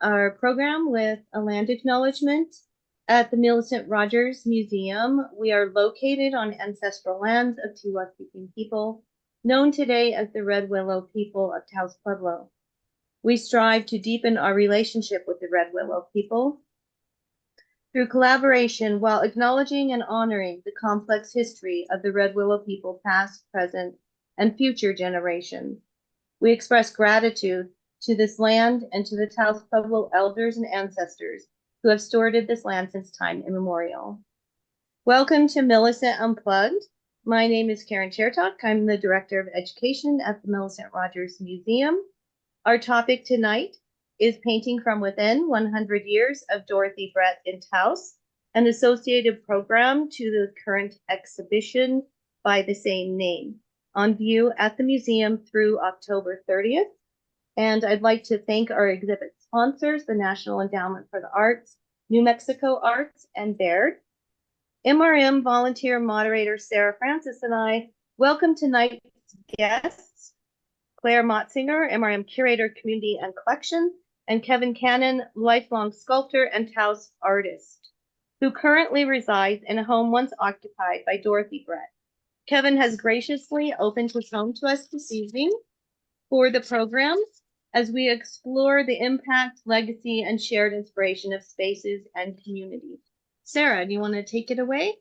our program with a land acknowledgement at the Millicent Museum. We are located on ancestral lands of Tiwa-speaking people, known today as the Red Willow people of Taos Pueblo. We strive to deepen our relationship with the Red Willow people through collaboration while acknowledging and honoring the complex history of the Red Willow people, past, present, and future generations. We express gratitude to this land and to the Taos Pueblo elders and ancestors who have stewarded this land since time immemorial. Welcome to Millicent Unplugged. My name is Karen Chertok. I'm the Director of Education at the Millicent Rogers Museum. Our topic tonight is Painting from Within, 100 Years of Dorothy Brett in Taos, an associated program to the current exhibition by the same name, on view at the museum through October 30th. And I'd like to thank our exhibit sponsors, the National Endowment for the Arts, New Mexico Arts, and Baird. MRM volunteer moderator Sarah Francis and I welcome tonight's guests, Claire Motsinger, MRM curator, community and collection, and Kevin Cannon, lifelong sculptor and Taos artist, who currently resides in a home once occupied by Dorothy Brett. Kevin has graciously opened his home to us this evening for the program as we explore the impact, legacy, and shared inspiration of spaces and communities. Sarah, do you want to take it away?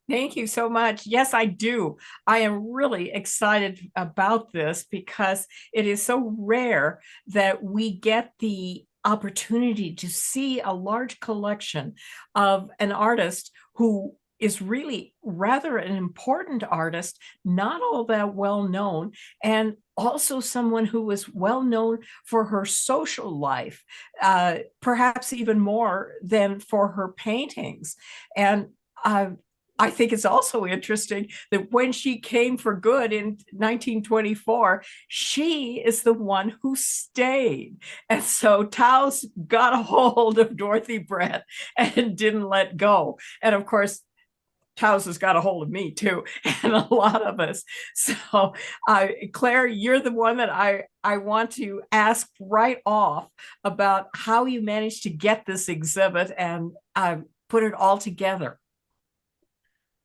Thank you so much. Yes, I do. I am really excited about this because it is so rare that we get the opportunity to see a large collection of an artist who is really rather an important artist, not all that well known, and also someone who is well known for her social life, perhaps even more than for her paintings. And I think it's also interesting that when she came for good in 1924, she is the one who stayed. And so Taos got a hold of Dorothy Brett and didn't let go. And of course, Taos has got a hold of me too, and a lot of us. So, Claire, you're the one that I want to ask right off about how you managed to get this exhibit and put it all together.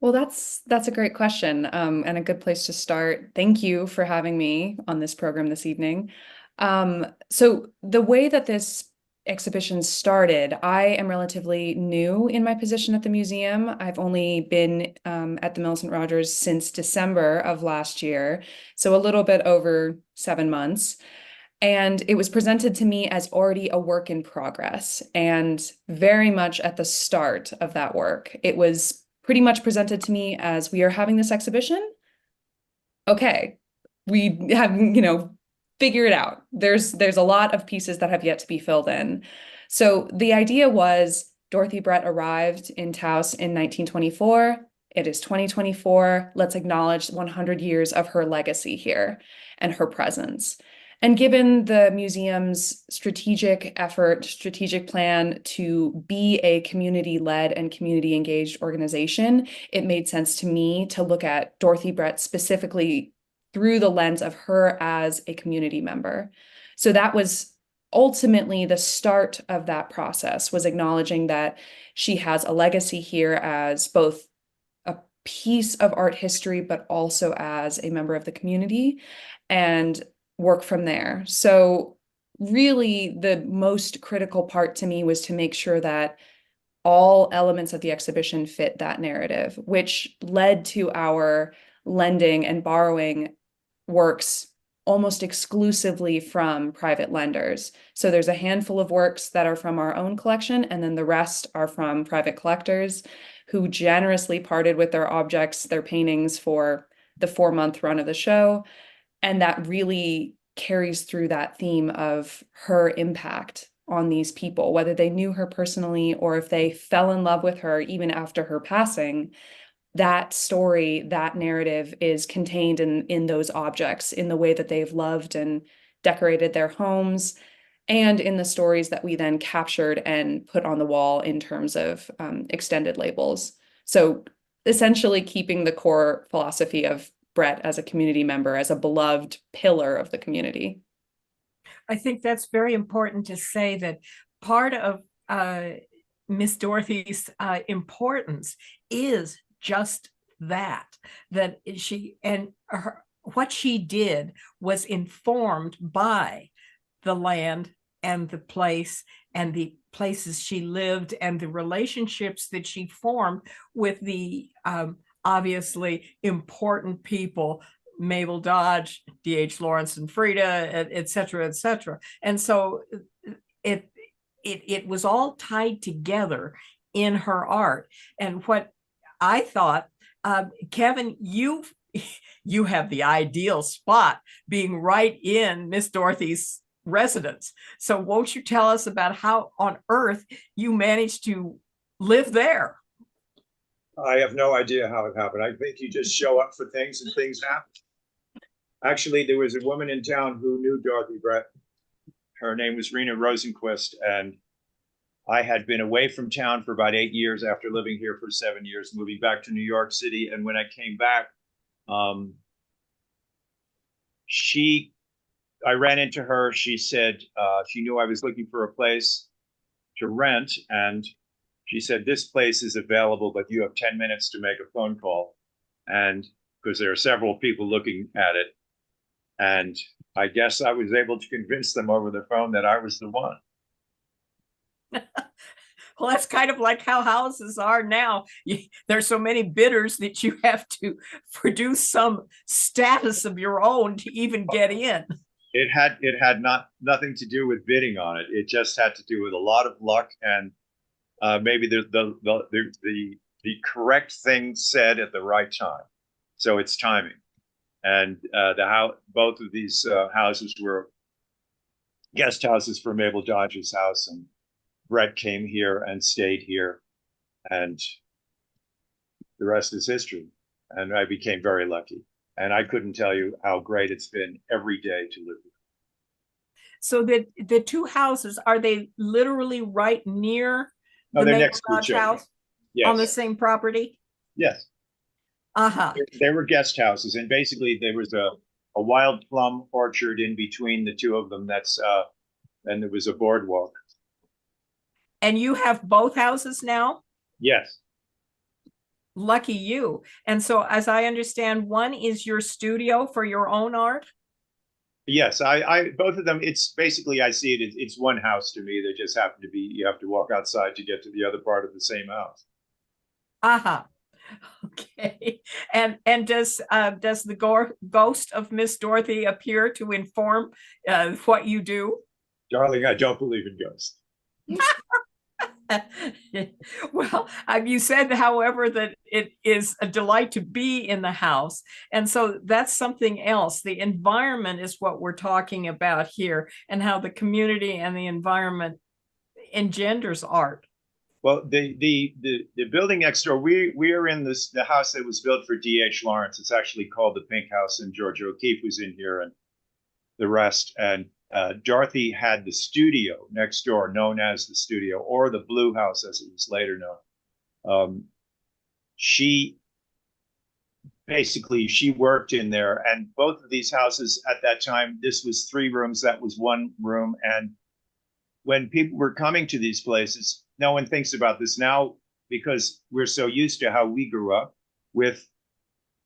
Well, that's a great question, and a good place to start. Thank you for having me on this program this evening. So the way that this exhibition started, I am relatively new in my position at the museum. I've only been at the Millicent Rogers since December of last year, so a little bit over 7 months. And it was presented to me as already a work in progress, and very much at the start of that work. It was pretty much presented to me as, we are having this exhibition. Okay, we have, figure it out. There's a lot of pieces that have yet to be filled in. So the idea was Dorothy Brett arrived in Taos in 1924. It is 2024. Let's acknowledge 100 years of her legacy here and her presence. And given the museum's strategic plan to be a community-led and community-engaged organization, it made sense to me to look at Dorothy Brett specifically through the lens of her as a community member. So that was ultimately the start of that process, was acknowledging that she has a legacy here as both a piece of art history, but also as a member of the community, and work from there. So really the most critical part to me was to make sure that all elements of the exhibition fit that narrative, which led to our lending and borrowing works almost exclusively from private lenders. So there's a handful of works that are from our own collection, and then the rest are from private collectors who generously parted with their objects, their paintings, for the 4-month run of the show. And that really carries through that theme of her impact on these people, whether they knew her personally or if they fell in love with her even after her passing. That story, that narrative is contained in those objects, in the way that they've loved and decorated their homes, and in the stories that we then captured and put on the wall in terms of extended labels. So essentially keeping the core philosophy of Brett as a community member, as a beloved pillar of the community. I think that's very important to say that part of Miss Dorothy's importance is just that, that she and what she did was informed by the land and the place and the places she lived and the relationships that she formed with the obviously important people, Mabel Dodge, D.H. Lawrence and Frieda, et cetera, et cetera. And so it was all tied together in her art. And what I thought, Kevin, you have the ideal spot, being right in Miss Dorothy's residence. So won't you tell us about how on earth you managed to live there? I have no idea how it happened. I think you just show up for things and things happen. Actually, there was a woman in town who knew Dorothy Brett. Her name was Rena Rosenquist, and I had been away from town for about 8 years after living here for 7 years, moving back to New York City. And when I came back, I ran into her. She said she knew I was looking for a place to rent, and she said, this place is available, but you have 10 minutes to make a phone call. And because there are several people looking at it. And I guess I was able to convince them over the phone that I was the one. Well, that's kind of like how houses are now. There's so many bidders that you have to produce some status of your own to even get in. It had nothing to do with bidding on it. It just had to do with a lot of luck and maybe the correct thing said at the right time. So it's timing. And both of these houses were guest houses for Mabel Dodge's house, and Brett came here and stayed here, and the rest is history. And I became very lucky. And I couldn't tell you how great it's been every day to live here. So the two houses, are they literally right near No, the they're Mabel next to Dodge each other. house? Yes. On the same property? Yes. Uh-huh. They were guest houses, and basically there was a wild plum orchard in between the two of them. And there was a boardwalk. And you have both houses now? Yes. Lucky you. And so as I understand, one is your studio for your own art? Yes, I both of them, it's basically, I see it's one house to me. They just happen to be, you have to walk outside to get to the other part of the same house. Uh-huh. Okay. And does the ghost of Miss Dorothy appear to inform what you do? Darling, I don't believe in ghosts. Well, you said, however, that it is a delight to be in the house. And so that's something else. The environment is what we're talking about here, and how the community and the environment engenders art. Well, the building next door, we are in the house that was built for D.H. Lawrence. It's actually called the Pink House, and George O'Keeffe was in here and the rest. And Dorothy had the studio next door, known as the studio, or the Blue House, as it was later known. She worked in there, and both of these houses at that time, this was 3 rooms, that was 1 room. And when people were coming to these places, no one thinks about this now because we're so used to how we grew up with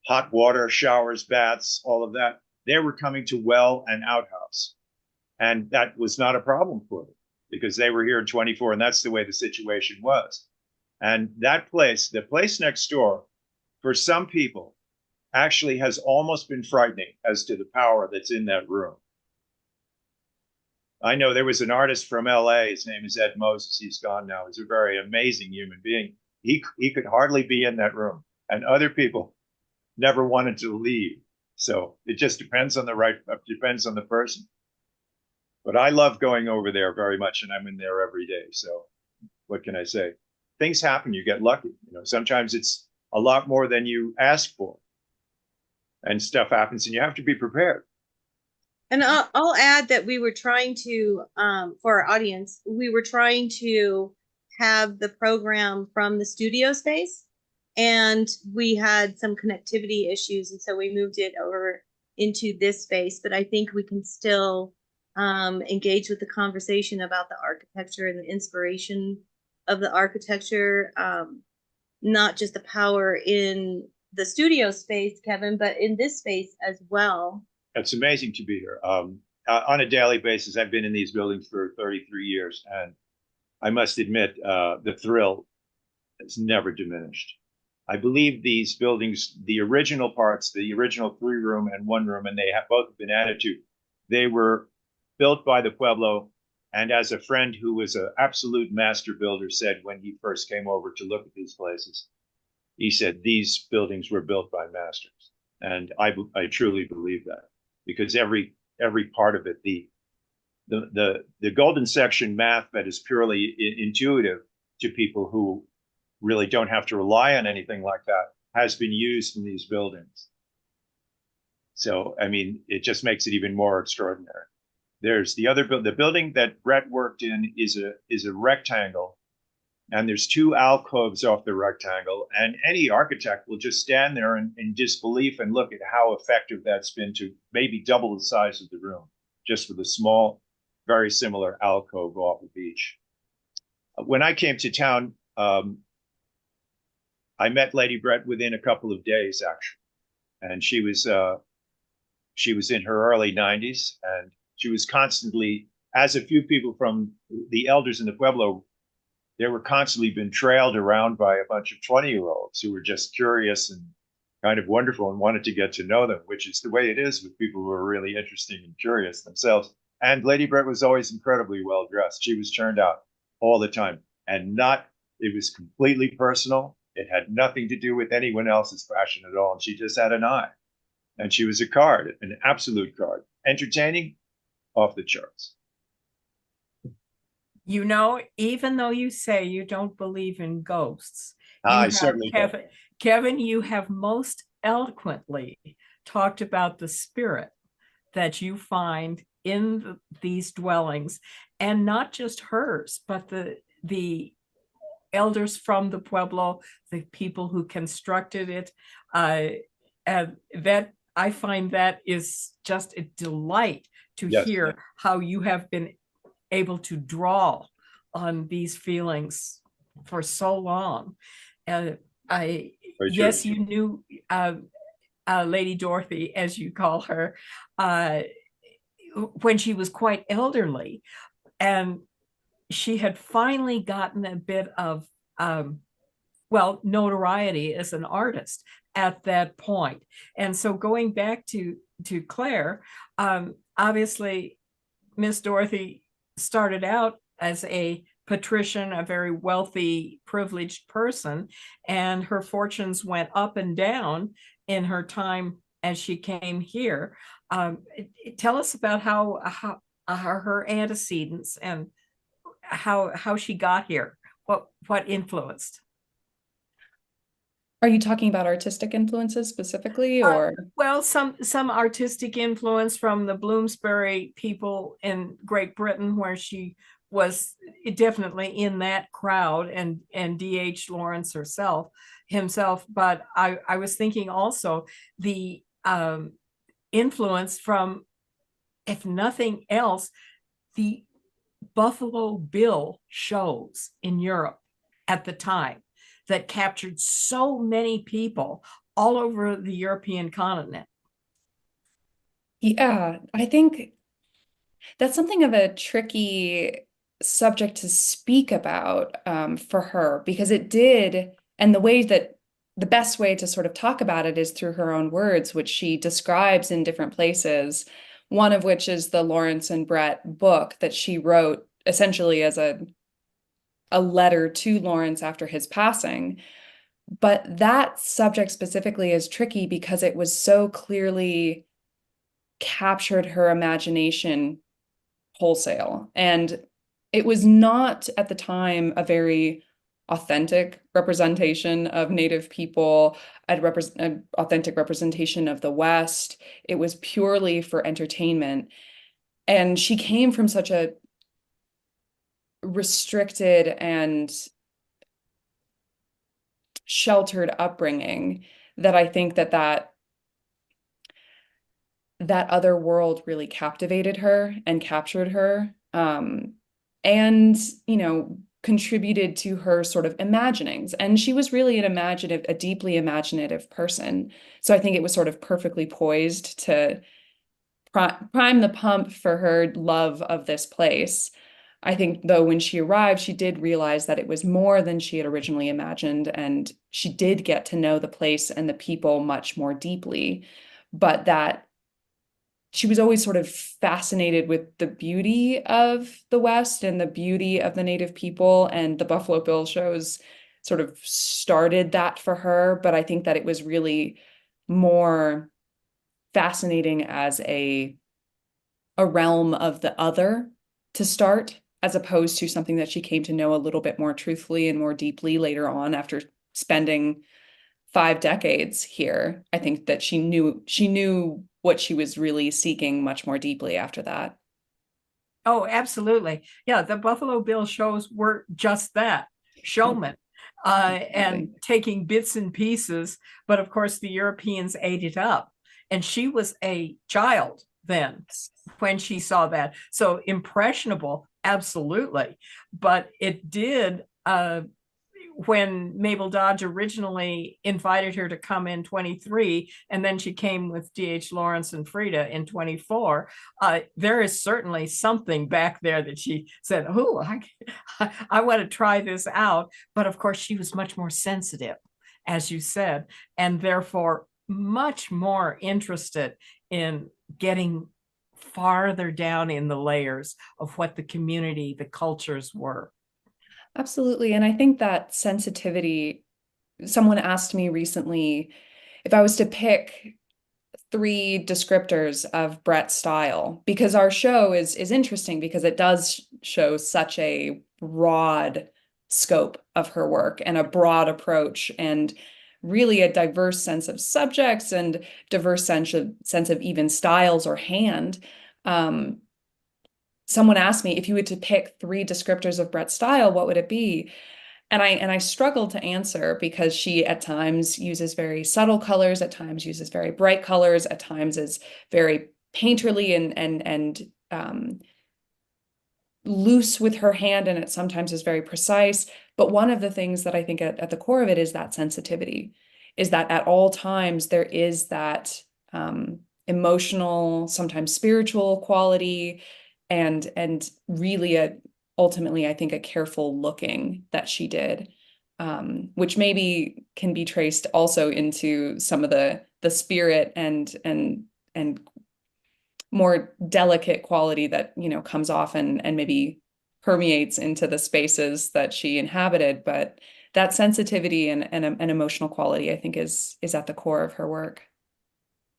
hot water, showers, baths, all of that. They were coming to well and outhouse. And that was not a problem for them because they were here in 24, and that's the way the situation was. And that place, the place next door, for some people, actually has almost been frightening as to the power that's in that room. I know there was an artist from LA, his name is Ed Moses, he's gone now. He's a very amazing human being. He could hardly be in that room, and other people never wanted to leave. So it just depends on the person. But I love going over there very much, and I'm in there every day. So what can I say? Things happen, you get lucky. Sometimes it's a lot more than you ask for, and stuff happens, and you have to be prepared. And I'll add that we were trying to, for our audience, we were trying to have the program from the studio space, and we had some connectivity issues, and so we moved it over into this space. But I think we can still engage with the conversation about the architecture and the inspiration of the architecture, not just the power in the studio space, Kevin, but in this space as well. It's amazing to be here. On a daily basis, I've been in these buildings for 33 years, and I must admit, the thrill has never diminished. I believe these buildings, the original parts, the original 3-room and 1-room, and they have both been added to, they were built by the Pueblo. And as a friend who was an absolute master builder said when he first came over to look at these places, he said, these buildings were built by masters. And I truly believe that, because every part of it, the golden section math that is purely intuitive to people who really don't have to rely on anything like that has been used in these buildings. So, I mean, it just makes it even more extraordinary. There's the other building. The building that Brett worked in is a rectangle, and there's 2 alcoves off the rectangle, and any architect will just stand there in disbelief and look at how effective that's been to maybe double the size of the room, just with a small, very similar alcove off of each. When I came to town, I met Lady Brett within a couple of days, actually, and she was in her early 90s, and she was constantly, as a few people from the elders in the Pueblo, they were constantly been trailed around by a bunch of 20-year-olds who were just curious and kind of wonderful and wanted to get to know them, which is the way it is with people who are really interesting and curious themselves. And Lady Brett was always incredibly well dressed. She was turned out all the time, and it was completely personal. It had nothing to do with anyone else's fashion at all. And she just had an eye. And she was a card, an absolute card. Entertaining, off the charts. You know, even though you say you don't believe in ghosts, I certainly don't. Kevin, you have most eloquently talked about the spirit that you find in these dwellings, and not just hers, but the elders from the Pueblo, the people who constructed it. And that, I find that is just a delight to hear how you have been able to draw on these feelings for so long. And yes, you knew Lady Dorothy, as you call her, when she was quite elderly, and she had finally gotten a bit of notoriety as an artist at that point. And so going back to Claire, obviously Miss Dorothy started out as a patrician, a very wealthy, privileged person, and her fortunes went up and down in her time as she came here. Tell us about how her antecedents and how she got here. What influenced? Are you talking about artistic influences specifically, or? Well, some artistic influence from the Bloomsbury people in Great Britain, where she was definitely in that crowd, and D.H. Lawrence himself. But I was thinking also the influence from, if nothing else, the Buffalo Bill shows in Europe at the time that captured so many people all over the European continent. Yeah, I think that's something of a tricky subject to speak about for her, because it did, and the best way to sort of talk about it is through her own words, which she describes in different places, one of which is the Lawrence and Brett book that she wrote essentially as a letter to Lawrence after his passing. But that subject specifically is tricky because it was so clearly captured her imagination wholesale. And it was not at the time a very authentic representation of Native people, an authentic representation of the West. It was purely for entertainment. And she came from such a restricted and sheltered upbringing that I think that that other world really captivated her and captured her, and, you know, contributed to her sort of imaginings. And she was really a deeply imaginative person. So I think it was sort of perfectly poised to prime the pump for her love of this place. I think, though, when she arrived, she did realize that it was more than she had originally imagined, and she did get to know the place and the people much more deeply, but that she was always sort of fascinated with the beauty of the West and the beauty of the Native people, and the Buffalo Bill shows sort of started that for her. But I think that it was really more fascinating as a realm of the other to start, as opposed to something that she came to know a little bit more truthfully and more deeply later on after spending 5 decades here. I think that she knew what she was really seeking much more deeply after that. Oh, absolutely. Yeah, the Buffalo Bill shows were just that, showmen, and taking bits and pieces. But of course, the Europeans ate it up. And she was a child then when she saw that. So impressionable, absolutely. But it did, when Mabel Dodge originally invited her to come in 23, and then she came with D.H. Lawrence and Frieda in 24, there is certainly something back there that she said, oh, I want to try this out. But of course, she was much more sensitive, as you said, and therefore much more interested in getting farther down in the layers of what the community, the cultures were. Absolutely. And I think that sensitivity, someone asked me recently if I was to pick 3 descriptors of Brett's style, because our show is interesting because it does show such a broad scope of her work and a broad approach, and really a diverse sense of subjects and diverse sense of even styles or hand. Someone asked me, if you were to pick 3 descriptors of Brett's style, what would it be? And I struggled to answer, because she at times uses very subtle colors, at times uses very bright colors, at times is very painterly and loose with her hand, and it sometimes is very precise. But one of the things that I think at the core of it is that sensitivity, is that at all times there is that emotional, sometimes spiritual quality, and really ultimately, I think, a careful looking that she did, which maybe can be traced also into some of the spirit and more delicate quality that, you know, comes off and maybe permeates into the spaces that she inhabited. But that sensitivity and emotional quality, I think, is at the core of her work.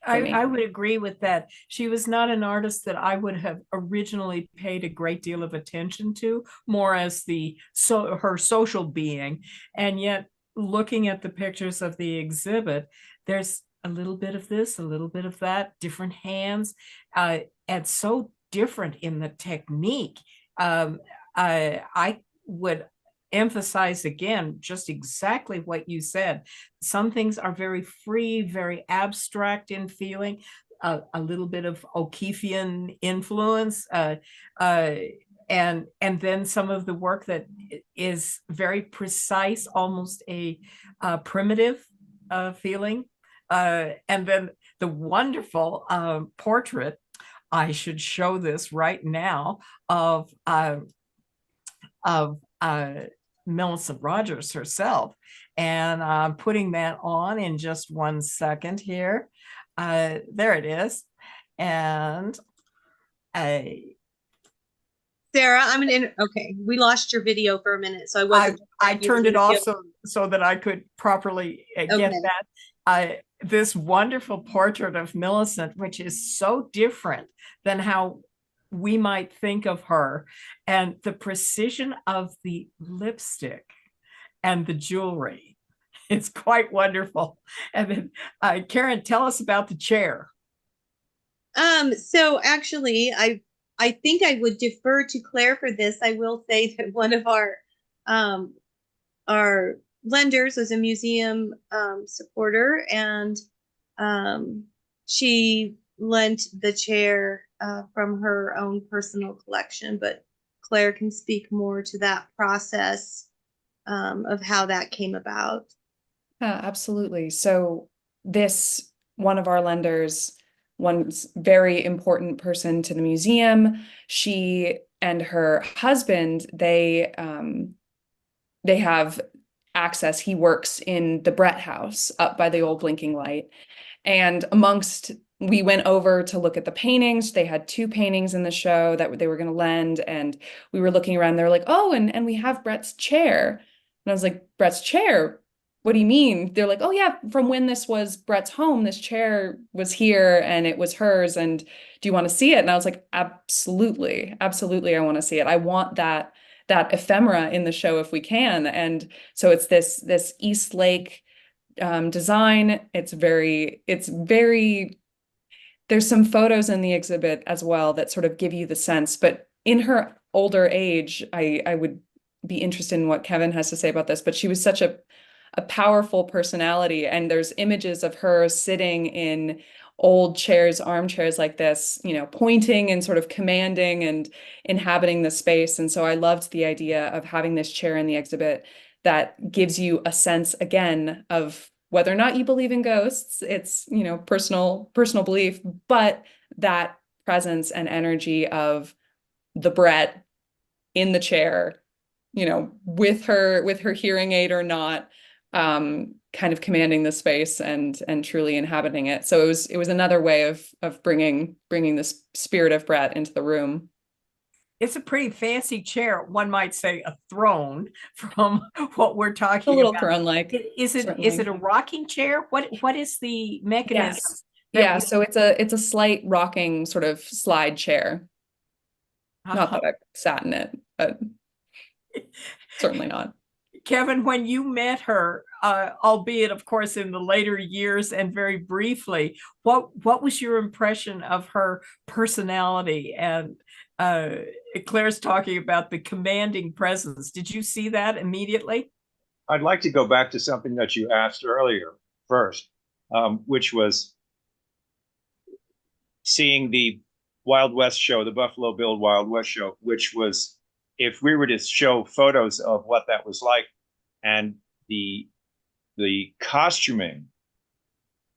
I would agree with that. She was not an artist that I would have originally paid a great deal of attention to, more as her social being. And yet, looking at the pictures of the exhibit, there's a little bit of this, a little bit of that, different hands, and so different in the technique. I would emphasize again just exactly what you said. Some things are very free, very abstract in feeling, a little bit of O'Keefean influence, and then some of the work that is very precise, almost a primitive feeling, and then the wonderful portrait. I should show this right now of Millicent Rogers herself. And I'm putting that on in just 1 second here. There it is. And Sarah, okay, we lost your video for a minute, so I wasn't. I turned it off so that I could properly get that. This wonderful portrait of Millicent, which is so different than how we might think of her, and the precision of the lipstick and the jewelry. It's quite wonderful. And then, Karen, tell us about the chair. So actually, I think I would defer to Claire for this. I will say that one of our lenders was a museum supporter, and she lent the chair from her own personal collection, but Claire can speak more to that process of how that came about. Yeah, absolutely. So this, one of our lenders, one very important person to the museum, she and her husband, they have access. He works in the Brett house up by the old blinking light. And we went over to look at the paintings. They had 2 paintings in the show that they were going to lend. And we were looking around. They were like, oh, and we have Brett's chair. And I was like, Brett's chair? What do you mean? They're like, oh yeah, from when this was Brett's home, this chair was here and it was hers. And do you want to see it? And I was like, absolutely, absolutely, I want to see it. I want that ephemera in the show if we can. And so it's this East Lake design. It's very, there's some photos in the exhibit as well that sort of give you the sense, but in her older age, I would be interested in what Kevin has to say about this, but she was such a powerful personality. And there's images of her sitting in old chairs, armchairs like this, you know, pointing and sort of commanding and inhabiting the space. And so I loved the idea of having this chair in the exhibit that gives you a sense, again, of whether or not you believe in ghosts. It's, you know, personal belief, but that presence and energy of the Brett in the chair, you know, with her hearing aid or not, kind of commanding the space and truly inhabiting it. So it was another way of bringing this spirit of Brett into the room. It's a pretty fancy chair. One might say a throne from what we're talking A little about. throne-like. Is it a rocking chair? What is the mechanism? Yes. Yeah, so it's a slight rocking sort of slide chair. Not that I've sat in it, but certainly not. Kevin, when you met her, albeit of course in the later years and very briefly, what was your impression of her personality? And Claire's talking about the commanding presence. Did you see that immediately? I'd like to go back to something that you asked earlier first, which was seeing the Wild West show, the Buffalo Bill Wild West show, which was, if we were to show photos of what that was like and the costuming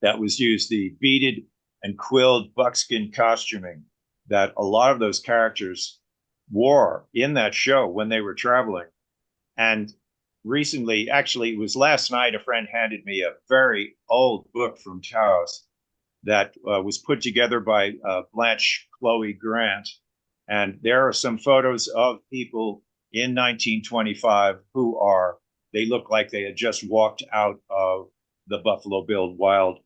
that was used, the beaded and quilled buckskin costuming that a lot of those characters wore in that show when they were traveling. And recently, actually, it was last night, a friend handed me a very old book from Taos that was put together by Blanche Chloe Grant. And there are some photos of people in 1925 they look like they had just walked out of the Buffalo Bill Wild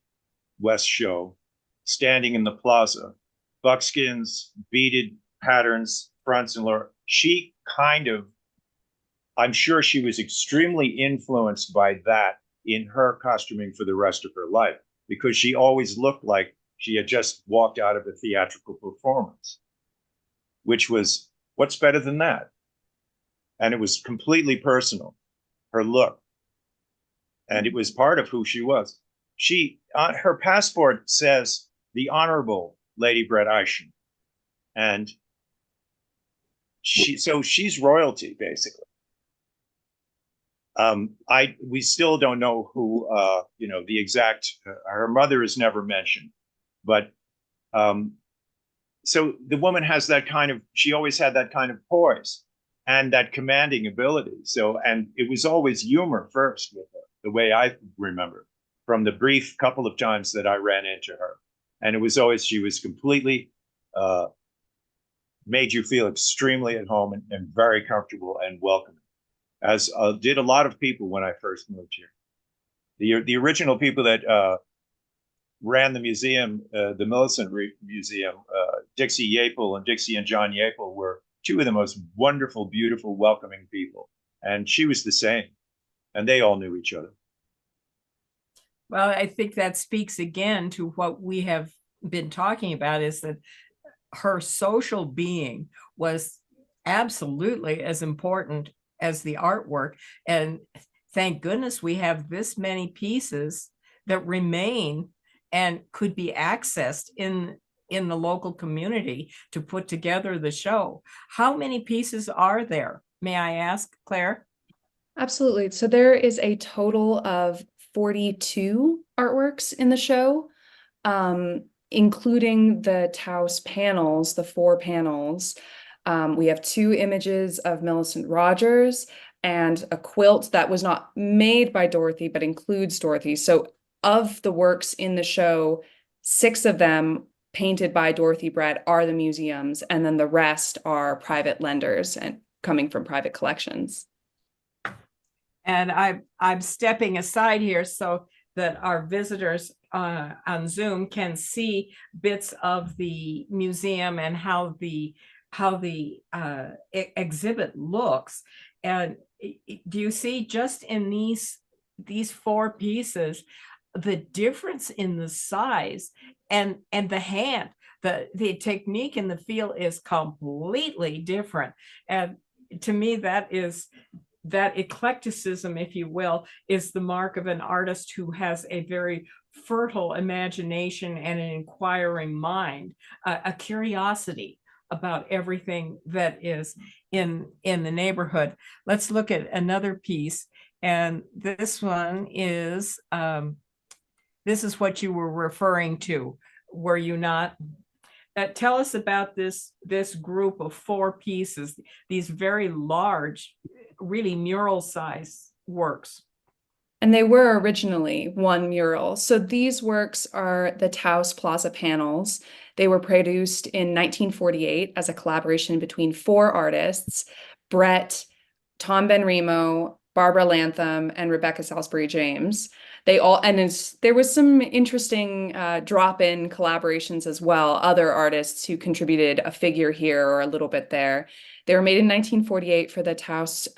West show, standing in the plaza, buckskins, beaded patterns, fronts and lower. She I'm sure she was extremely influenced by that in her costuming for the rest of her life, because she always looked like she had just walked out of a theatrical performance, which was, what's better than that? And it was completely personal, her look. And it was part of who she was. Her passport says the Honorable Lady Brett Eischen. And she's royalty, basically. We still don't know who, the exact, her mother is never mentioned, but, so the woman has she always had that kind of poise and that commanding ability. So, and it was always humor first with her, the way I remember from the brief couple of times that I ran into her. And it was always, she was completely, made you feel extremely at home and very comfortable and welcoming, as did a lot of people when I first moved here. The original people that ran the museum, the Millicent Museum, Dixie Yapel and Dixie and John Yapel were two of the most wonderful, beautiful, welcoming people. And she was the same. And they all knew each other. Well, I think that speaks again to what we have been talking about, is that her social being was absolutely as important as the artwork. And thank goodness we have this many pieces that remain and could be accessed in in the local community to put together the show. How many pieces are there? May I ask, Claire? Absolutely. So there is a total of 42 artworks in the show, including the Taos panels, the 4 panels. We have 2 images of Millicent Rogers and a quilt that was not made by Dorothy, but includes Dorothy. So of the works in the show, 6 of them painted by Dorothy Brett are the museums, and then the rest are private lenders and coming from private collections. And I'm stepping aside here so that our visitors on Zoom can see bits of the museum and how the exhibit looks. And do you see just in these 4 pieces the difference in the size and the hand? The technique and the feel is completely different. And to me, that eclecticism, if you will, is the mark of an artist who has a very fertile imagination and an inquiring mind, a curiosity about everything that is in the neighborhood. Let's look at another piece. And this one is, this is what you were referring to, were you not? Tell us about this group of 4 pieces, these very large, really mural size works. And they were originally 1 mural. So these works are the Taos Plaza panels. They were produced in 1948 as a collaboration between 4 artists, Brett, Tom Benrimo, Barbara Lantham, and Rebecca Salisbury James. They all, and there was some interesting drop-in collaborations as well, other artists who contributed a figure here or a little bit there. They were made in 1948 for the Taos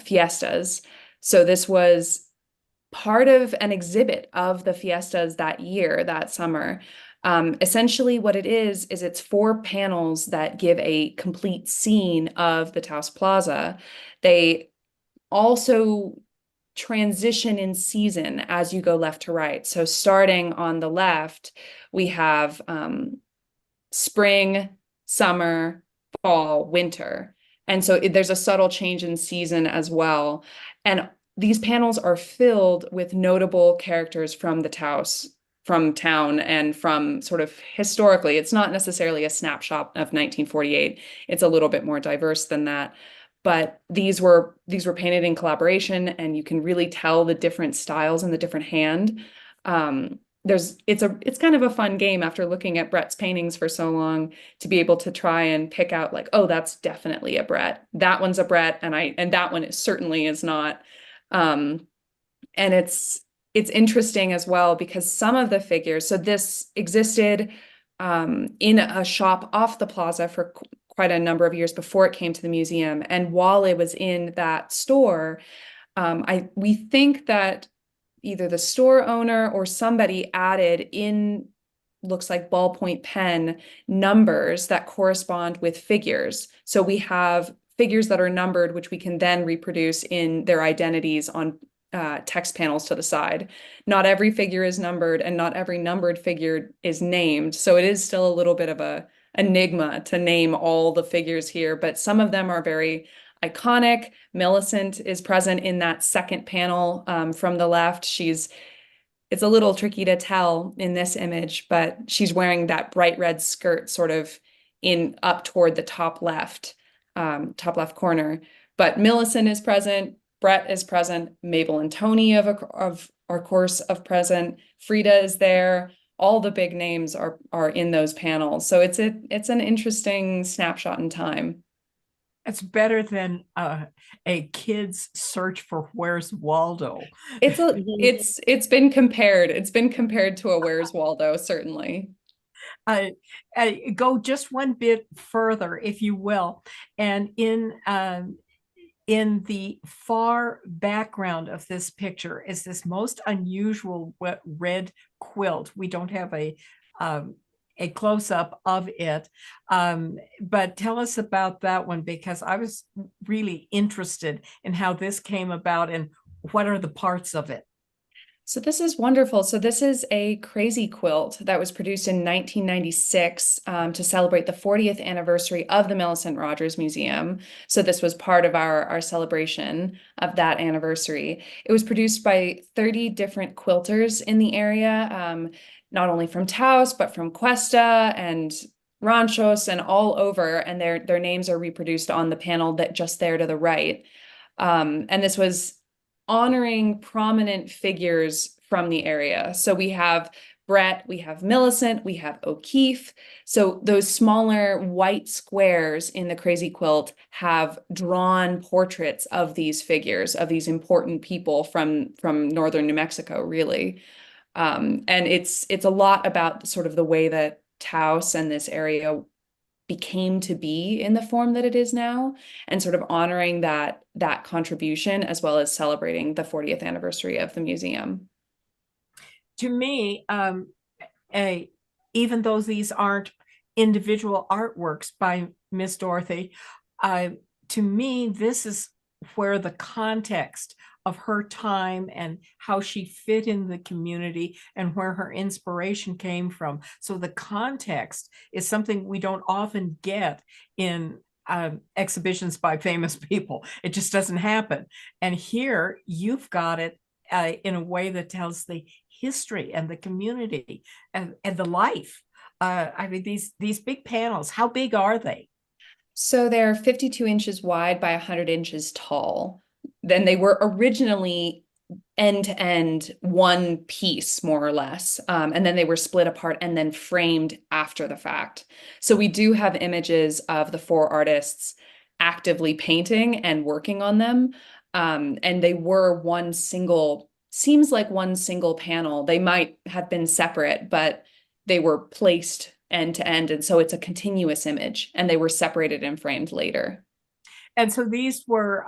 Fiestas. So this was part of an exhibit of the fiestas that year, that summer. Essentially what it is it's 4 panels that give a complete scene of the Taos Plaza. They also transition in season as you go left to right. So starting on the left, we have spring, summer, fall, winter. And so there's a subtle change in season as well. And these panels are filled with notable characters from the Taos, from town, and from sort of historically. It's not necessarily a snapshot of 1948. It's a little bit more diverse than that. But these were painted in collaboration, and you can really tell the different styles and the different hand. It's kind of a fun game after looking at Brett's paintings for so long to be able to try and pick out like, oh, that's definitely a Brett. That one's a Brett, and that one certainly is not. And it's interesting as well because some of the figures, so this existed in a shop off the plaza for quite a number of years before it came to the museum. And while it was in that store, we think that either the store owner or somebody added in, looks like ballpoint pen, numbers that correspond with figures. So we have figures that are numbered, which we can then reproduce in their identities on text panels to the side. Not every figure is numbered, and not every numbered figure is named. So it is still a little bit of a enigma to name all the figures here, but some of them are very iconic. Millicent is present in that second panel from the left. It's a little tricky to tell in this image, but she's wearing that bright red skirt sort of up toward the top left corner. But Millicent is present, Brett is present, Mabel and Tony of our course of present, Frieda is there. All the big names are in those panels. So it's an interesting snapshot in time. It's better than a kid's search for Where's Waldo. It's been compared. It's been compared to a Where's Waldo, certainly. Go just one bit further, if you will, and in the far background of this picture is this most unusual red quilt. We don't have a close-up of it, but tell us about that one, because I was really interested in how this came about and what are the parts of it. So this is wonderful. So this is a crazy quilt that was produced in 1996 to celebrate the 40th anniversary of the Millicent Rogers Museum. So this was part of our celebration of that anniversary. It was produced by 30 different quilters in the area, not only from Taos, but from Cuesta and Ranchos and all over. And their names are reproduced on the panel that just there to the right. And this was honoring prominent figures from the area. So we have Brett, we have Millicent, we have O'Keeffe. So those smaller white squares in the crazy quilt have drawn portraits of these figures, of these important people from northern New Mexico, really. And it's a lot about sort of the way that Taos and this area became to be in the form that it is now, and sort of honoring that contribution, as well as celebrating the 40th anniversary of the museum. To me, even though these aren't individual artworks by Miss Dorothy, to me, this is where the context of her time and how she fit in the community and where her inspiration came from. So the context is something we don't often get in exhibitions by famous people. It just doesn't happen. And here you've got it in a way that tells the history and the community and the life. I mean, these big panels, how big are they? So they're 52 inches wide by 100 inches tall. Then they were originally end to end one piece, more or less. And then they were split apart and then framed after the fact. So we do have images of the four artists actively painting and working on them. And they were seems like one single panel. They might have been separate, but they were placed end to end. And so it's a continuous image, and they were separated and framed later. And so these were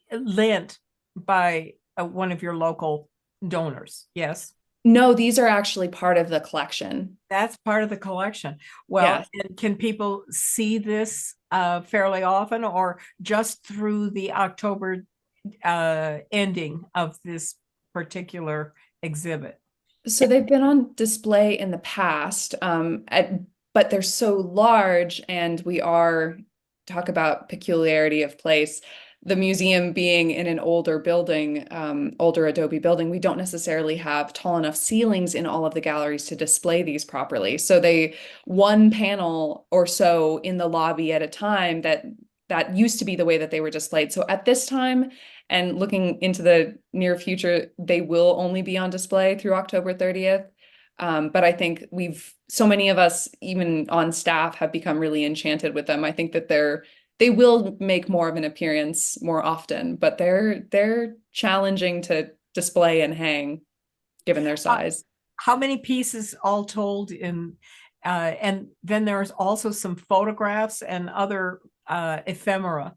lent by one of your local donors, yes? No, these are actually part of the collection. That's part of the collection. Well, Yes. and can people see this fairly often, or just through the October ending of this particular exhibit? So they've been on display in the past, but they're so large, and talk about peculiarity of place. The museum being in an older building, older adobe building, we don't necessarily have tall enough ceilings in all of the galleries to display these properly. So one panel or so in the lobby at a time, that used to be the way that they were displayed. So at this time, and looking into the near future, they will only be on display through October 30th. But I think so many of us, even on staff, have become really enchanted with them. I think that they will make more of an appearance more often, but they're challenging to display and hang, given their size. How many pieces all told and then there's also some photographs and other ephemera.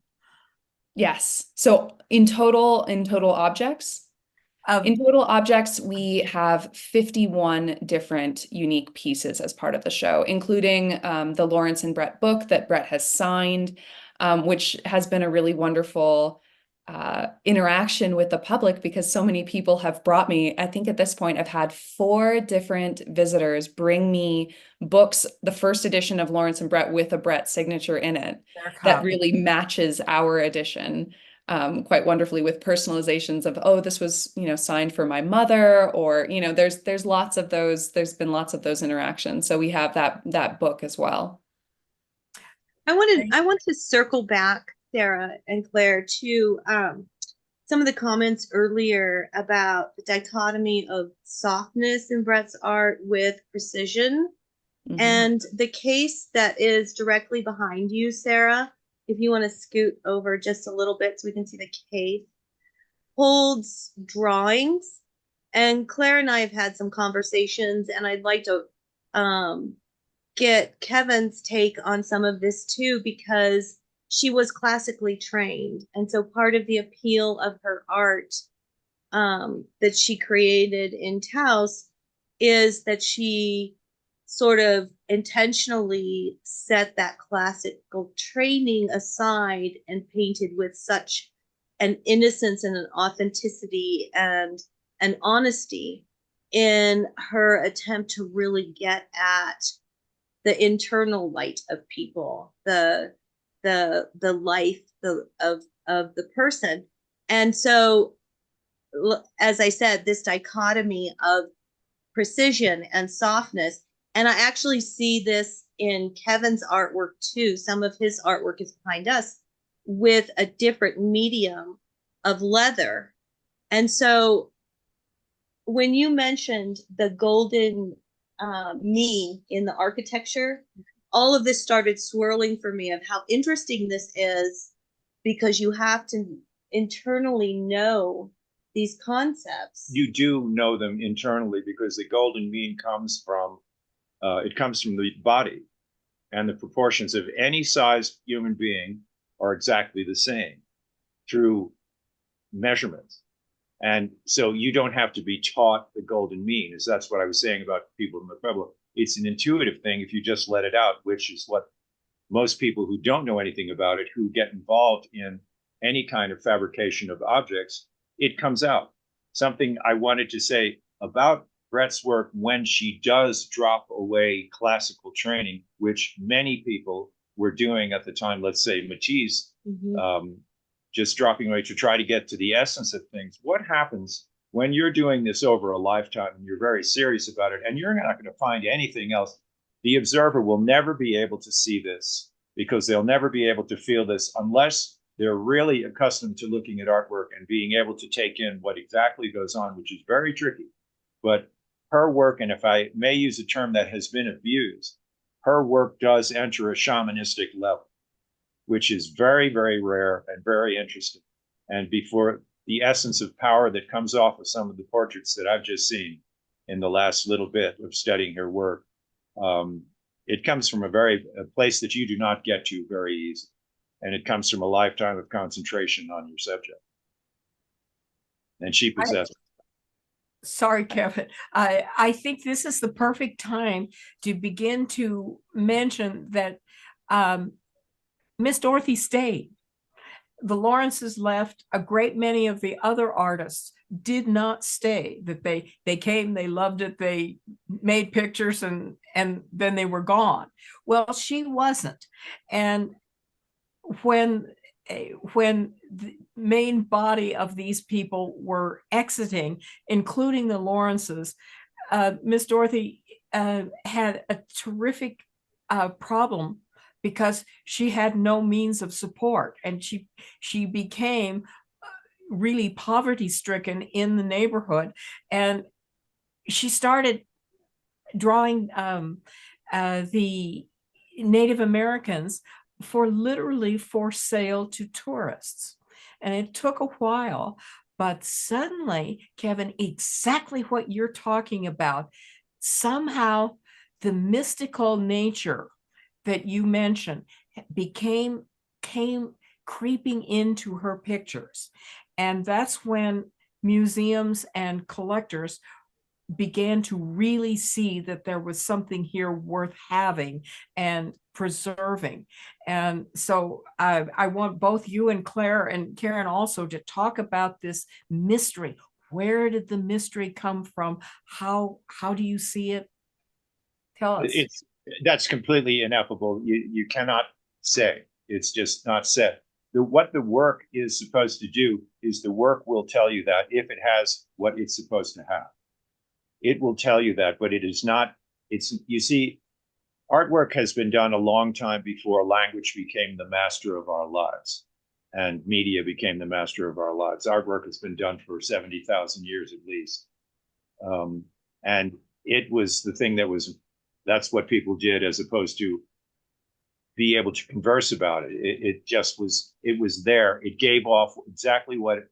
Yes. So in total objects, we have 51 different unique pieces as part of the show, including the Lawrence and Brett book that Brett has signed, which has been a really wonderful interaction with the public, because so many people have brought me, I think at this point, I've had 4 different visitors bring me books, the first edition of Lawrence and Brett with a Brett signature in it that really matches our edition. Quite wonderfully, with personalizations of, oh, this was, signed for my mother, or, there's lots of those, there's been lots of those interactions. So we have that book as well. I want to circle back, Sarah and Claire, to some of the comments earlier about the dichotomy of softness in Brett's art with precision. Mm-hmm. And the case that is directly behind you, Sarah, if you want to scoot over just a little bit so we can see the case, holds drawings. And Claire and I have had some conversations, and I'd like to get Kevin's take on some of this too, because she was classically trained. And so part of the appeal of her art that she created in Taos is that she sort of intentionally set that classical training aside and painted with such an innocence and an authenticity and and honesty in her attempt to really get at the internal light of people, the life of the person. And so, as I said, this dichotomy of precision and softness, and I actually see this in Kevin's artwork too. Some of his artwork is behind us with a different medium of leather. And so when you mentioned the golden mean in the architecture, all of this started swirling for me of how interesting this is, because you have to internally know these concepts. You do know them internally, because the golden mean comes from the body, and the proportions of any sized human being are exactly the same through measurements. And so you don't have to be taught the golden mean, as that's what I was saying about people in the Pueblo. It's an intuitive thing if you just let it out, which is what most people who don't know anything about it, who get involved in any kind of fabrication of objects, it comes out. Something I wanted to say about Brett's work, when she does drop away classical training, which many people were doing at the time, let's say Matisse, just dropping away to try to get to the essence of things. What happens when you're doing this over a lifetime and you're very serious about it, and you're not going to find anything else? The observer will never be able to see this, because they'll never be able to feel this unless they're really accustomed to looking at artwork and being able to take in what exactly goes on, which is very tricky. But her work, and if I may use a term that has been abused, her work does enter a shamanistic level, which is very, very rare and very interesting. And before the essence of power that comes off of some of the portraits that I've just seen in the last little bit of studying her work, it comes from a place that you do not get to very easy. And it comes from a lifetime of concentration on your subject. And she possessed. Sorry, Kevin. I think this is the perfect time to begin to mention that Miss Dorothy stayed. The Lawrences left. A great many of the other artists did not stay. That they came, they loved it, they made pictures, and then they were gone. Well, she wasn't. And when the main body of these people were exiting, including the Lawrences, Miss Dorothy had a terrific problem, because she had no means of support, and she became really poverty-stricken in the neighborhood, and she started drawing the Native Americans literally for sale to tourists. And it took a while, but suddenly, Kevin, exactly what you're talking about, somehow the mystical nature that you mentioned came creeping into her pictures. And that's when museums and collectors began to really see that there was something here worth having and preserving. And so I want both you and Claire and Karen also to talk about this mystery. Where did the mystery come from? How do you see it? Tell us. That's completely ineffable. You cannot say. It's just not said. What the work is supposed to do is the work will tell you that if it has what it's supposed to have. It will tell you that, but it is not. You see, artwork has been done a long time before language became the master of our lives and media became the master of our lives. Artwork has been done for 70,000 years at least. And it was the thing that's what people did, as opposed to be able to converse about it. It was there. It gave off exactly what it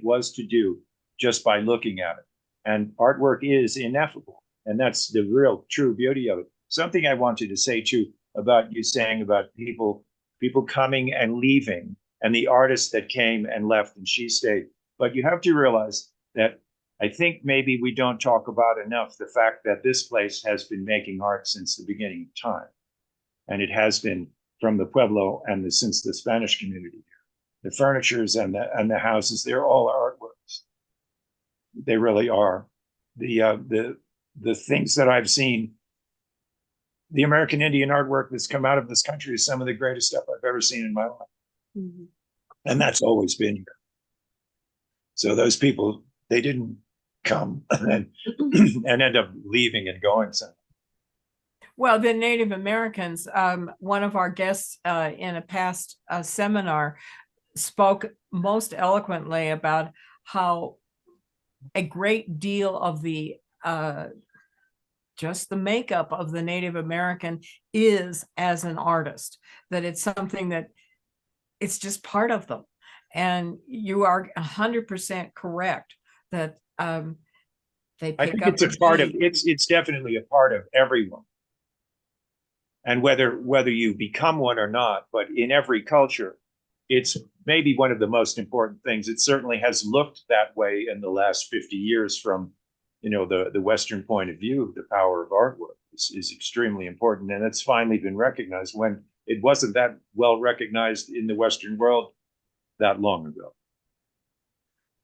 was to do just by looking at it. And artwork is ineffable. And that's the real true beauty of it. Something I wanted to say too, about you saying about people coming and leaving, and the artists that came and left and she stayed. But you have to realize that I think maybe we don't talk about enough the fact that this place has been making art since the beginning of time. And it has been from the Pueblo and since the Spanish community here. The furnitures and the houses, they're all artworks. They really are. The things that I've seen, the American Indian artwork that's come out of this country is some of the greatest stuff I've ever seen in my life. Mhm. And that's always been here. So those people, they didn't come and end up leaving and going somewhere. Well, the Native Americans, one of our guests in a past seminar spoke most eloquently about how a great deal of the just the makeup of the Native American is as an artist, that it's something that it's just part of them. And you are 100% correct that they I pick think up it's a part of it's definitely a part of everyone. And whether you become one or not, but in every culture, it's maybe one of the most important things. It certainly has looked that way in the last 50 years from, the Western point of view. The power of artwork is extremely important. And it's finally been recognized when it wasn't that well recognized in the Western world that long ago.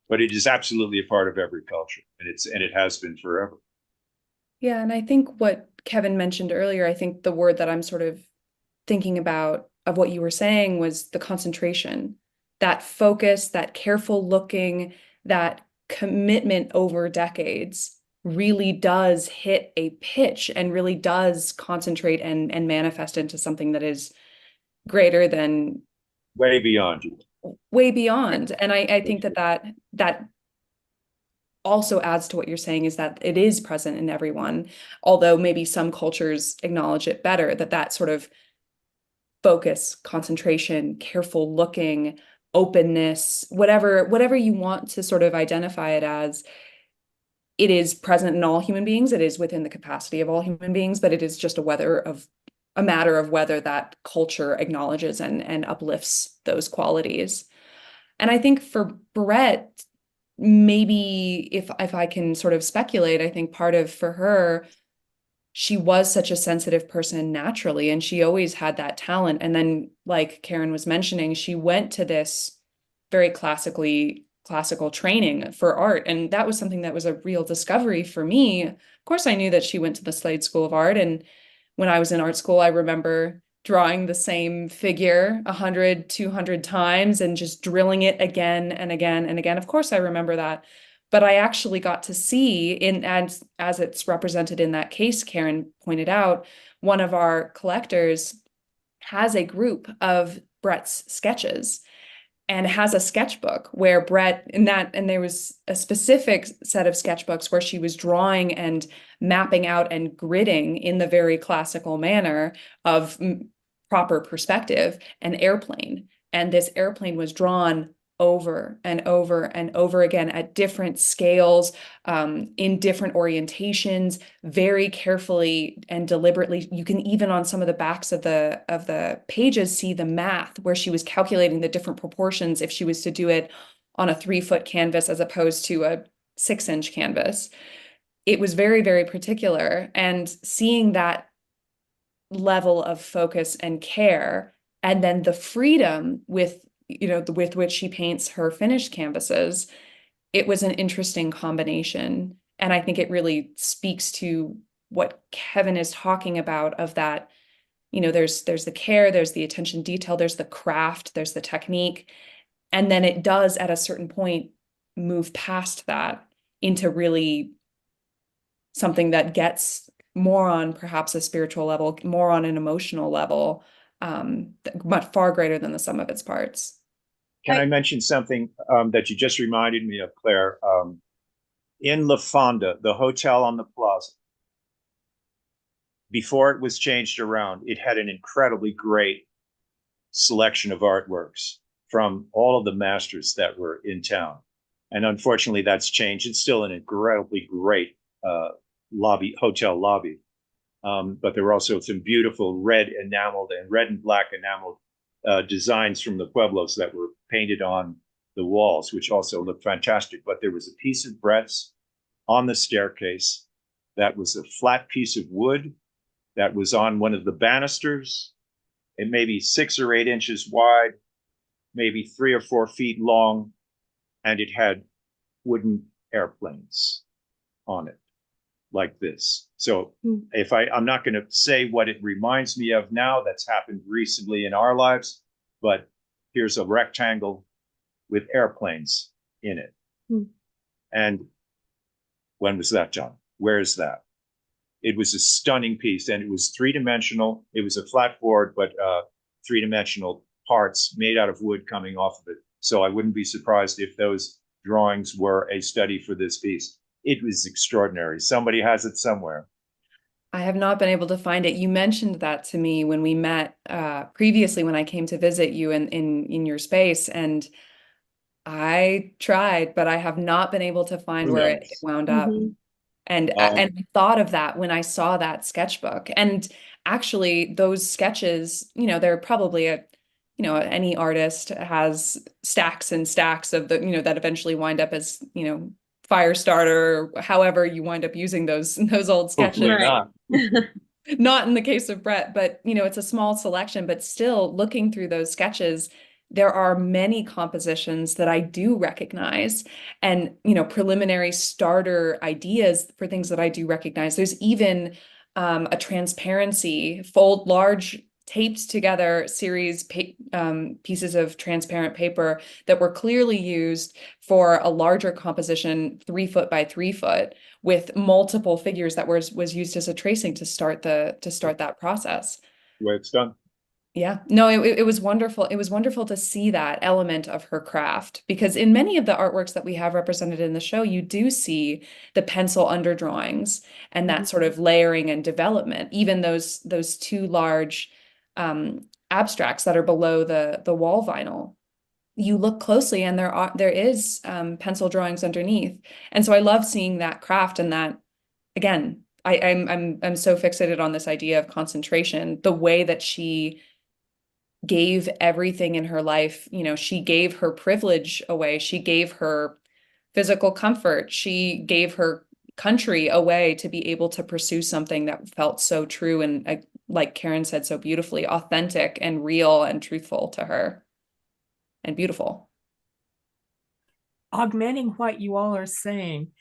But it is absolutely a part of every culture, and it has been forever. Yeah, and I think what Kevin mentioned earlier, I think the word that I'm sort of thinking about of what you were saying was the concentration, that focus, that careful looking, that commitment over decades really does hit a pitch and really does concentrate and manifest into something that is greater than Way beyond you. way beyond. And I think that also adds to what you're saying, is that it is present in everyone, although maybe some cultures acknowledge it better, that sort of focus, concentration, careful looking, openness, whatever you want to sort of identify it as, it is present in all human beings. It is within the capacity of all human beings, but it is just a matter of whether that culture acknowledges and uplifts those qualities. And I think for Brett, maybe if I can sort of speculate, I think for her, she was such a sensitive person naturally, and she always had that talent. And then, like Karen was mentioning, she went to this very classical training for art. And that was something that was a real discovery for me. Of course, I knew that she went to the Slade School of Art. And when I was in art school, I remember drawing the same figure 100, 200 times and just drilling it again and again and again. Of course, I remember that. But I actually got to see, as it's represented in that case Karen pointed out, one of our collectors has a group of Brett's sketches and has a sketchbook where Brett and there was a specific set of sketchbooks where she was drawing and mapping out and gridding in the very classical manner of proper perspective, an airplane. And this airplane was drawn over and over and over again at different scales, in different orientations, very carefully and deliberately. You can even on some of the backs of the pages see the math where she was calculating the different proportions if she was to do it on a 3-foot canvas as opposed to a 6-inch canvas. It was very, very particular, and seeing that level of focus and care, and then the freedom with which she paints her finished canvases, it was an interesting combination. And I think it really speaks to what Kevin is talking about, of that, there's the care, there's the attention detail, there's the craft, there's the technique. And then it does at a certain point move past that into really something that gets more on perhaps a spiritual level, more on an emotional level, much far greater than the sum of its parts. Can I mention something that you just reminded me of, Claire? In La Fonda, the hotel on the plaza, before it was changed around, it had an incredibly great selection of artworks from all of the masters that were in town. And unfortunately, that's changed. It's still an incredibly great hotel lobby. But there were also some beautiful red and black enameled designs from the Pueblos that were painted on the walls, which also looked fantastic. But there was a piece of Brett's on the staircase that was a flat piece of wood that was on one of the banisters. It may be 6 or 8 inches wide, maybe 3 or 4 feet long, and it had wooden airplanes on it, like this. So Hmm. if I'm not going to say what it reminds me of now, that's happened recently in our lives, but here's a rectangle with airplanes in it. Hmm. And when was that, John? Where is that? It was a stunning piece, and it was three-dimensional. It was a flat board, but three-dimensional parts made out of wood coming off of it. So I wouldn't be surprised if those drawings were a study for this piece. It was extraordinary. Somebody has it somewhere. I have not been able to find it. You mentioned that to me when we met previously when I came to visit you in your space, and I tried, but I have not been able to find where it wound up. Mhm. And I thought of that when I saw that sketchbook. And actually, those sketches, they're probably any artist has stacks and stacks of that eventually wind up as, Firestarter, or however you wind up using those old sketches. Hopefully Right. not. Not in the case of Brett, but it's a small selection, but still looking through those sketches, there are many compositions that I do recognize, and preliminary starter ideas for things that I do recognize. There's even a transparency fold large taped together series pieces of transparent paper that were clearly used for a larger composition, 3 foot by 3 foot, with multiple figures that was used as a tracing to start that process. The way it's done. Yeah, no, it was wonderful. It was wonderful to see that element of her craft, because in many of the artworks that we have represented in the show, you do see the pencil underdrawings and that sort of layering and development, even those two large abstracts that are below the wall vinyl. You look closely and there is pencil drawings underneath. And so I love seeing that craft, and that, again, I'm so fixated on this idea of concentration, the way that she gave everything in her life. She gave her privilege away. She gave her physical comfort. She gave her country away to be able to pursue something that felt so true and, like Karen said so beautifully, authentic and real and truthful to her and beautiful. Augmenting what you all are saying,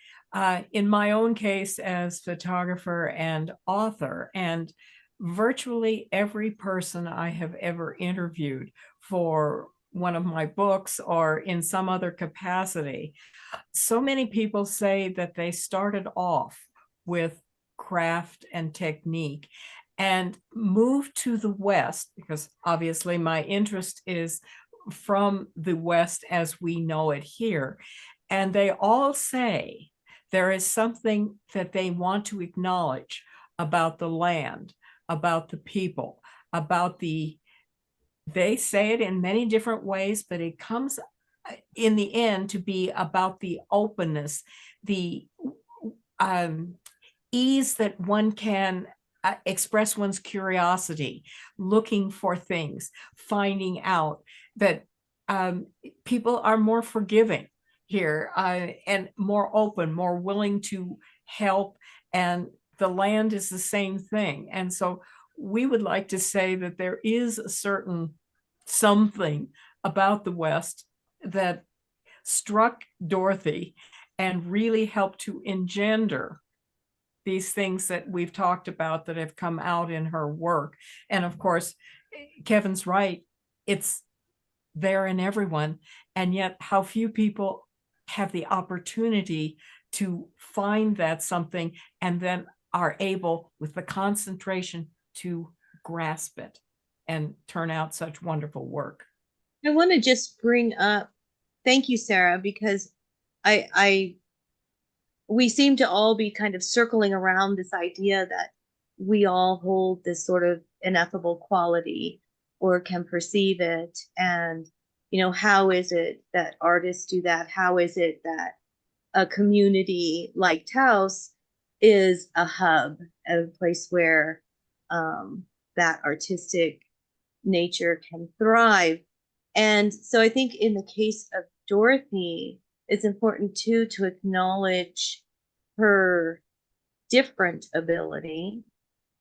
in my own case as photographer and author, and virtually every person I have ever interviewed for one of my books or in some other capacity, so many people say that they started off with craft and technique and moved to the West, because obviously my interest is from the West as we know it here. And they all say there is something that they want to acknowledge about the land, about the people, about they say it in many different ways, but it comes in the end to be about the openness, the ease that one can express one's curiosity, looking for things, finding out that people are more forgiving here and more open, more willing to help. And the land is the same thing. And so we would like to say that there is a certain something about the West that struck Dorothy and really helped to engender these things that we've talked about that have come out in her work. And of course, Kevin's right, it's there in everyone. And yet how few people have the opportunity to find that something and then are able, with the concentration, to grasp it and turn out such wonderful work. I want to just bring up, thank you, Sarah, because we seem to all be kind of circling around this idea that we all hold this sort of ineffable quality or can perceive it. And, how is it that artists do that? How is it that a community like Taos is a hub, a place where that artistic nature can thrive? And so I think in the case of Dorothy, it's important too to acknowledge her different ability.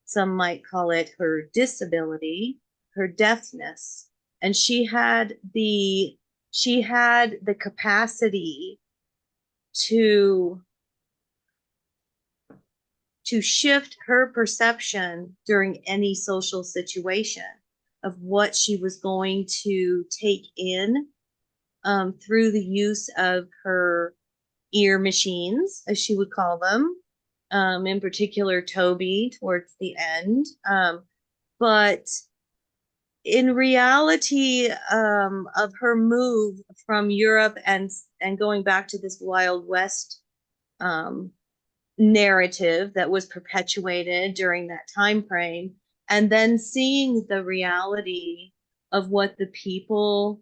Some might call it her disability, her deafness. And she had the capacity to shift her perception during any social situation of what she was going to take in through the use of her ear machines, as she would call them, in particular Toby towards the end. But in reality, of her move from Europe and going back to this Wild West narrative that was perpetuated during that time frame, and then seeing the reality of what the people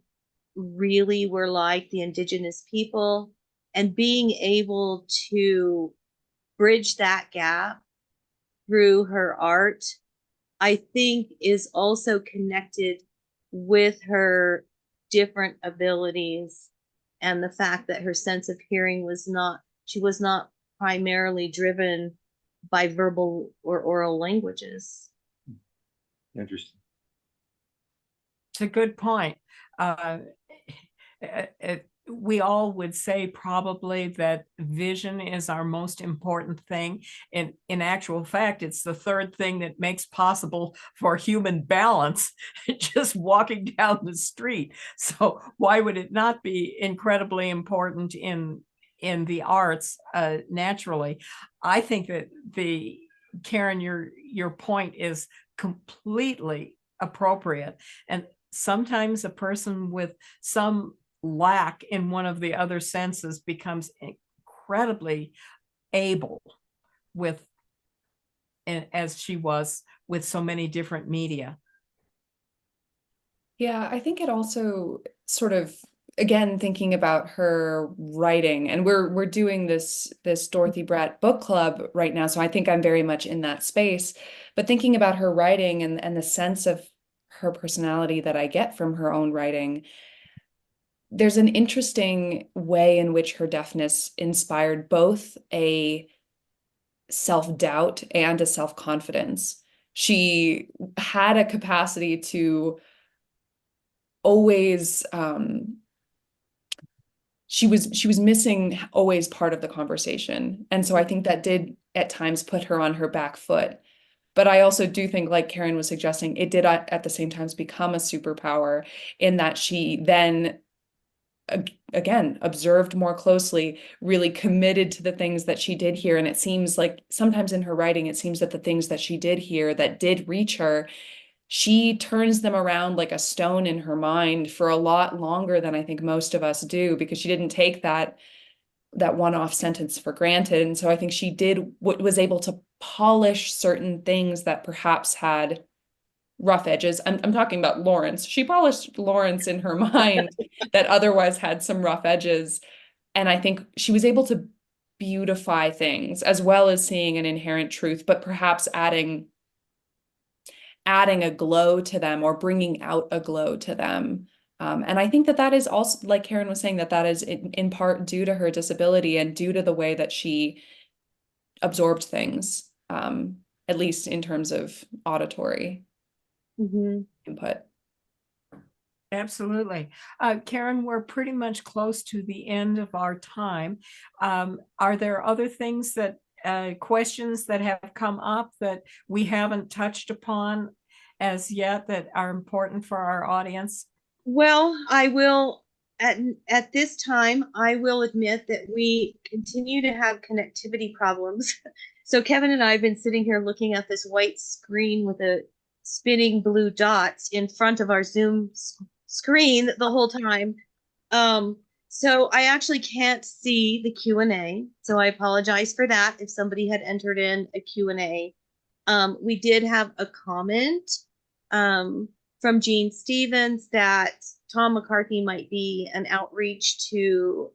really were like, the indigenous people, and being able to bridge that gap through her art, I think is also connected with her different abilities and the fact that her sense of hearing was not, she was not primarily driven by verbal or oral languages. Interesting. It's a good point. We all would say probably that vision is our most important thing. And in actual fact, it's the third thing that makes possible for human balance, just walking down the street. So why would it not be incredibly important in the arts naturally? I think that Karen, your point is completely appropriate. And sometimes a person with some lack in one of the other senses becomes incredibly able with, as she was with so many different media. Yeah, I think it also sort of, again, thinking about her writing, and we're doing this Dorothy Brett book club right now, so I think I'm very much in that space. But thinking about her writing and the sense of her personality that I get from her own writing, there's an interesting way in which her deafness inspired both a self-doubt and a self-confidence. She had a capacity to always she was missing always part of the conversation. And so I think that did at times put her on her back foot. But I also do think, like Karen was suggesting, it did at the same times become a superpower in that she then again observed more closely, really committed to the things that she did hear. And it seems like sometimes in her writing, it seems that the things that she did hear that did reach her, she turns them around like a stone in her mind for a lot longer than I think most of us do, because she didn't take that one-off sentence for granted. And so I think she was able to polish certain things that perhaps had rough edges. I'm talking about Lawrence. She polished Lawrence in her mind that otherwise had some rough edges. And I think she was able to beautify things as well as seeing an inherent truth, but perhaps adding a glow to them or bringing out a glow to them. And I think that is also, like Karen was saying, that is in part due to her disability and due to the way that she absorbed things, at least in terms of auditory input. Absolutely. Karen, we're pretty much close to the end of our time. Are there other things that questions that have come up that we haven't touched upon as yet that are important for our audience? Well, I will, at this time, I will admit that we continue to have connectivity problems. So Kevin and I have been sitting here looking at this white screen with a spinning blue dots in front of our Zoom screen the whole time. So I actually can't see the Q&A. So I apologize for that if somebody had entered in a Q&A. We did have a comment from Gene Stevens that Tom McCarthy might be an outreach to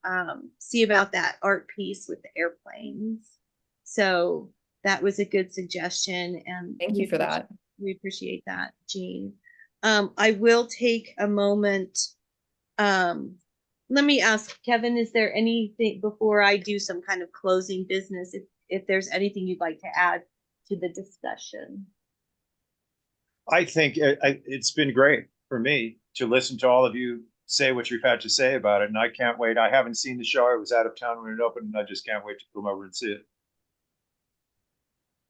see about that art piece with the airplanes. So that was a good suggestion. And thank you for that. We appreciate that, Gene. I will take a moment. Let me ask Kevin, is there anything before I do some kind of closing business, if there's anything you'd like to add to the discussion? I think it's been great for me to listen to all of you say what you've had to say about it. And I can't wait. I haven't seen the show. I was out of town when it opened, and I just can't wait to come over and see it.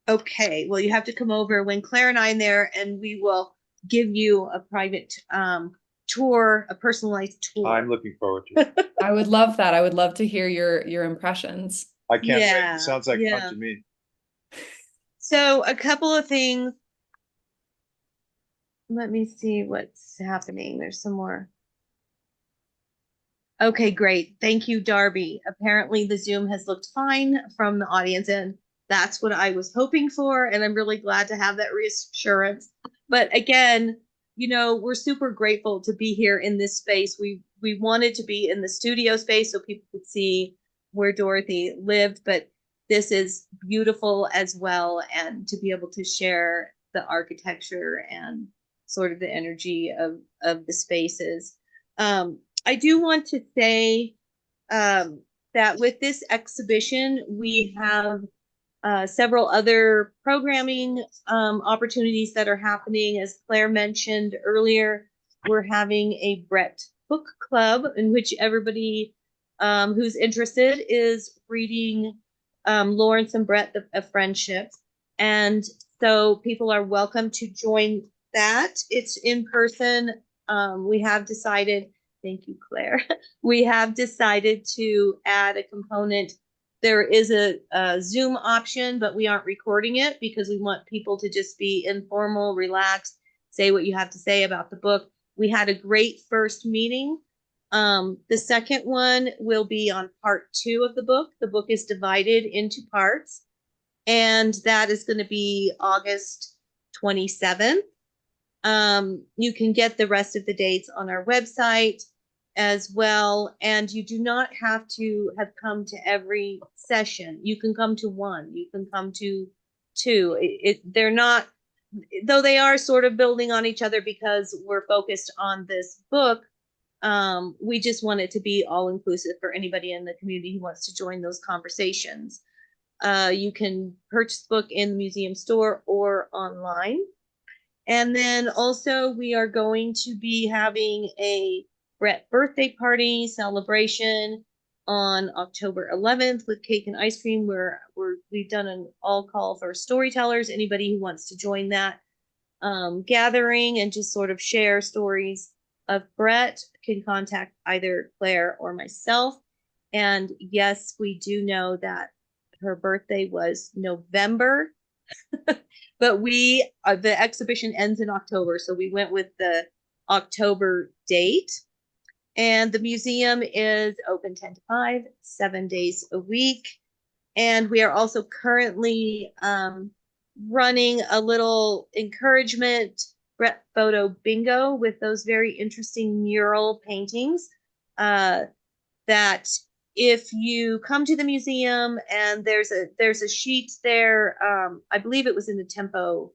Okay, well, you have to come over when Claire and I are there, and we will give you a private tour, a personalized tour. I'm looking forward to it. I would love that. I would love to hear your impressions. I can't wait. Yeah, It sounds like yeah. fun to me. So a couple of things. Let me see what's happening. There's some more. Okay, great. Thank you, Darby. Apparently the Zoom has looked fine from the audience, and that's what I was hoping for. And I'm really glad to have that reassurance. But again, you know, we're super grateful to be here in this space. We wanted to be in the studio space so people could see where Dorothy lived, but this is beautiful as well. And to be able to share the architecture and sort of the energy of the spaces. I do want to say that with this exhibition, we have several other programming opportunities that are happening. As Claire mentioned earlier, we're having a Brett book club in which everybody who's interested is reading Lawrence and Brett, A Friendship. And so people are welcome to join that. It's in person. We have decided, thank you, Claire. We have decided to add a component. There is a Zoom option, but we aren't recording it because we want people to just be informal, relaxed, say what you have to say about the book. We had a great first meeting. The second one will be on part 2 of the book. The book is divided into parts, and that is going to be August 27th. You can get the rest of the dates on our website as well, and you do not have to have come to every session. You can come to one, you can come to 2. They're not, though they are sort of building on each other because we're focused on this book. We just want it to be all inclusive for anybody in the community who wants to join those conversations. You can purchase the book in the museum store or online. And then also we are going to be having a Brett birthday party celebration on October 11th with cake and ice cream, where we've done an all call for storytellers. Anybody who wants to join that gathering and just sort of share stories of Brett can contact either Claire or myself. And yes, we do know that her birthday was November, but the exhibition ends in October, so we went with the October date. And the museum is open 10 to 5, 7 days a week. And we are also currently running a little encouragement Brett photo bingo with those very interesting mural paintings that if you come to the museum and there's a sheet there, I believe it was in the Tempo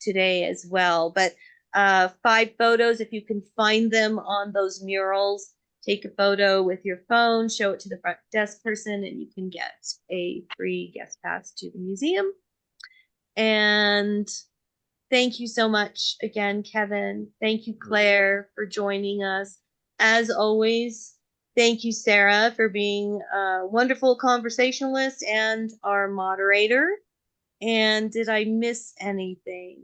today as well, but 5 photos, if you can find them on those murals, take a photo with your phone, show it to the front desk person, and you can get a free guest pass to the museum. And thank you so much again, Kevin. Thank you, Claire, for joining us. As always, thank you, Sarah, for being a wonderful conversationalist and our moderator. And did I miss anything?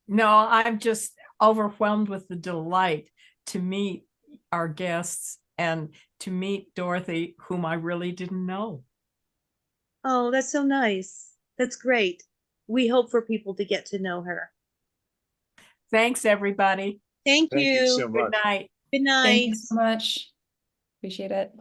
No, I'm just overwhelmed with the delight to meet our guests and to meet Dorothy, whom I really didn't know. Oh, that's so nice. That's great. We hope for people to get to know her. Thanks, everybody. Thank you. so much. Good night. Good night. Thank you so much. Appreciate it.